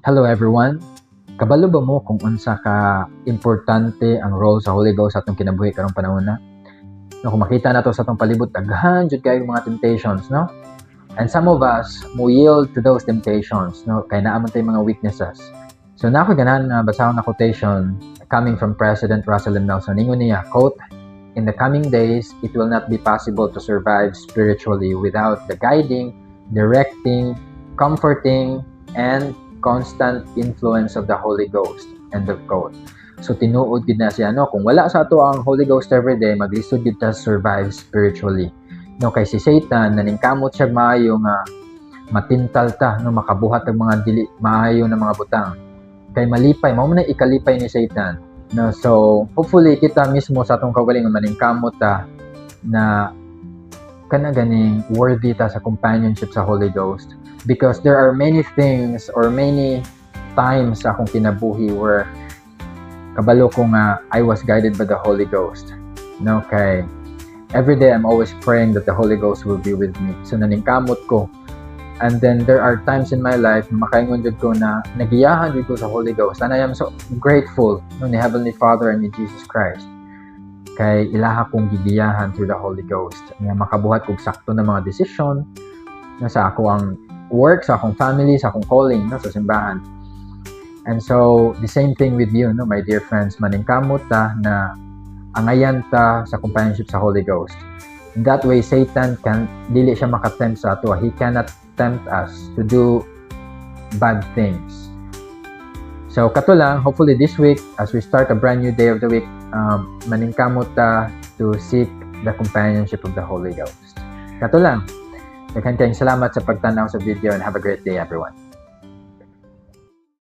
Hello everyone. Kabalo ba mo kung unsa ka importante ang role sa Holy Ghost sa atong kinabuhi karong panahon na? No, kung makita nato sa atong palibot daghan jud kayo mga temptations, no? And some of us mo yield to those temptations, no? Kay naa man tay mga weaknesses. So na ako ganahan nga basahon na quotation coming from President Russell M. Nelson. Ingon niya, quote, "In the coming days, it will not be possible to survive spiritually without the guiding, directing, comforting, and constant influence of the Holy Ghost." End of quote. So tinuod gid na siya, no, kung wala sa ato ang Holy Ghost every day, maglisod gid ta survive spiritually. No, kay si Satan naningkamot siya maayo nga matintal ta, no, makabuhat ang mga dili maayo na mga butang. Kay malipay, mao man ikalipay ni Satan. No, so hopefully kita mismo sa atong kaugalingon maningkamot ta na kana ganing worthy ta sa companionship sa Holy Ghost, because there are many things or many times sa akong kinabuhi where kabalo ko nga I was guided by the Holy Ghost. No, kay every day I'm always praying that the Holy Ghost will be with me. So naningkamot ko. And then there are times in my life na makaingon jud ko na nagiyahan jud ko sa Holy Ghost. And I am so grateful, no, ni Heavenly Father and ni Jesus Christ. Kay ilaha kong gigiyahan through the Holy Ghost. Nga makabuhat kog sakto na mga desisyon na sa ako ang work, sa akong family, sa akong calling, no, sa simbahan. And so the same thing with you, no, my dear friends, maningkamot ta na angayan ta sa companionship sa Holy Ghost. In that way, Satan dili siya makatempt sa ato. He cannot tempt us to do bad things. So kato lang, hopefully this week, as we start a brand new day of the week, maningkamot ta to seek the companionship of the Holy Ghost. Kato lang. Daghang kayong salamat sa pagtanaw sa video, and have a great day everyone.